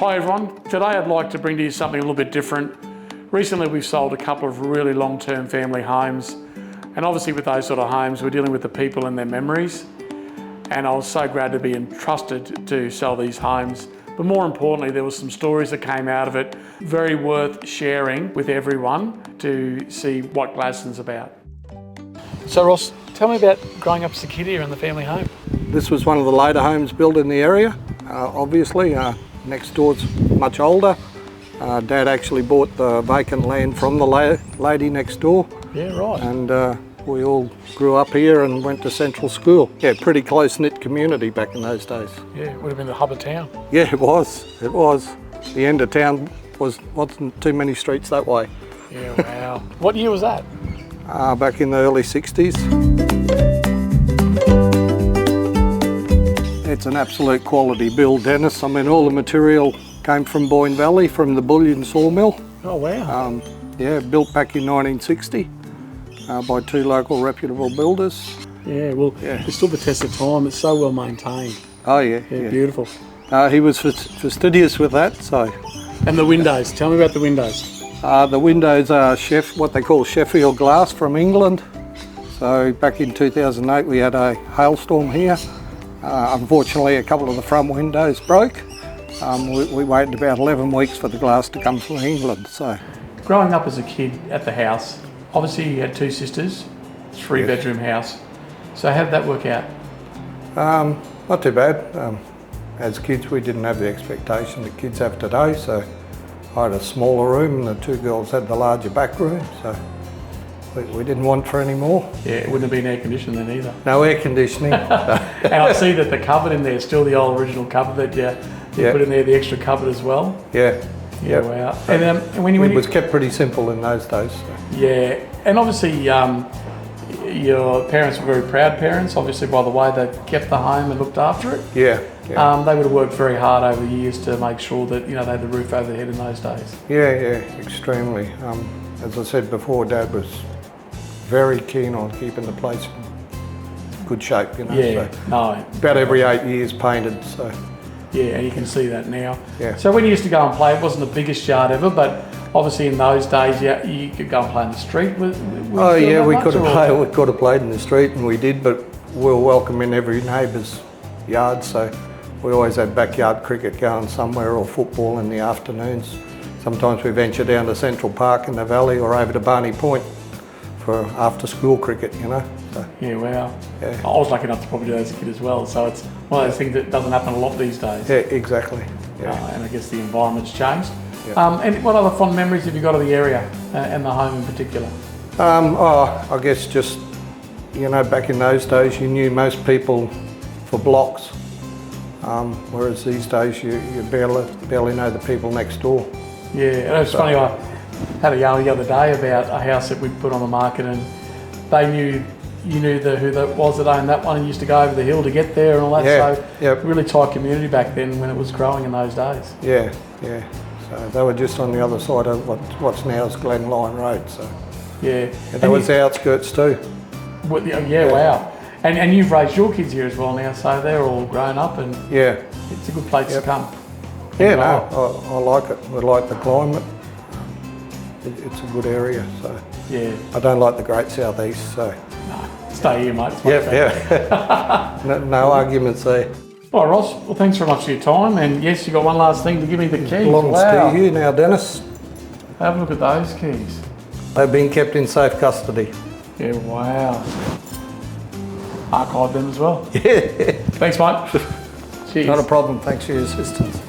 Hi everyone, today I'd like to bring to you something a little bit different. Recently we've sold a couple of really long-term family homes, and obviously with those sort of homes we're dealing with the people and their memories, and I was so glad to be entrusted to sell these homes. But more importantly, there were some stories that came out of it, very worth sharing with everyone to see what Gladstone's about. So Ross, tell me about growing up as a kid here in the family home. This was one of the later homes built in the area, obviously. Next door's much older. Dad actually bought the vacant land from the lady next door. Yeah, right. And we all grew up here and went to Central School. Yeah, pretty close-knit community back in those days. Yeah, it would have been the hub of town. Yeah, it was. It was. The end of town wasn't too many streets that way. Yeah, wow. What year was that? Back in the early 60s. It's an absolute quality build, Dennis. I mean, all the material came from Boyne Valley, from the Bullion sawmill. Oh, wow. Yeah, built back in 1960 by two local reputable builders. Yeah, well, it stood the test of time. It's so well maintained. Oh, yeah. Yeah, beautiful. He was fastidious with that, so. And the windows, tell me about the windows. The windows are what they call Sheffield glass from England. So back in 2008 we had a hailstorm here. Unfortunately a couple of the front windows broke. We waited about 11 weeks for the glass to come from England. So, growing up as a kid at the house, obviously you had two sisters, three-bedroom house. So how did that work out? not too bad. As kids we didn't have the expectation that kids have today, so I had a smaller room and the two girls had the larger back room, so we didn't want for any more. Yeah, it wouldn't have been air conditioned then either. No air conditioning. And I see that the cupboard in there is still the old original cupboard that you put in there, the extra cupboard as well. Yeah. Yeah, wow. And when it was kept pretty simple in those days. So. Yeah, and obviously your parents were very proud parents, obviously by the way they kept the home and looked after it. Yeah. They would have worked very hard over the years to make sure that they had the roof over their head in those days. Yeah, extremely. As I said before, Dad was very keen on keeping the place in good shape. Yeah, so no. About every 8 years painted. So. Yeah, and you can see that now. Yeah. So when you used to go and play, it wasn't the biggest yard ever, but obviously in those days, you could go and play in the street. We could have played in the street, and we did, but we were welcome in every neighbour's yard, so we always had backyard cricket going somewhere, or football in the afternoons. Sometimes we venture down to Central Park in the valley or over to Barney Point for after school cricket, So. Yeah, wow. Yeah. I was lucky enough to probably do that as a kid as well, so it's one of those things that doesn't happen a lot these days. Yeah, exactly. Yeah. And I guess the environment's changed. Yeah. And what other fond memories have you got of the area and the home in particular? I guess just, back in those days you knew most people for blocks, whereas these days you barely know the people next door. Yeah, and it's funny, I had a yarn the other day about a house that we'd put on the market, and you knew who that was that owned that one, and used to go over the hill to get there and all that. Yeah, so really tight community back then when it was growing in those days. Yeah. So they were just on the other side of what's now is Glen Lyon Road. So yeah, and that was the outskirts too. Yeah, wow. And you've raised your kids here as well now, so they're all grown up, and it's a good place to come. Yeah, I like it. I like the climate. It's a good area. So yeah, I don't like the great southeast. So no, stay here, mate. No arguments there. All right, Ross. Well, thanks very much for your time. And yes, you got one last thing to give me the keys. Belongs to you now, Dennis. Have a look at those keys. They've been kept in safe custody. Yeah, wow. Archive them as well. Yeah. Thanks, mate. Cheers. Not a problem. Thanks for your assistance.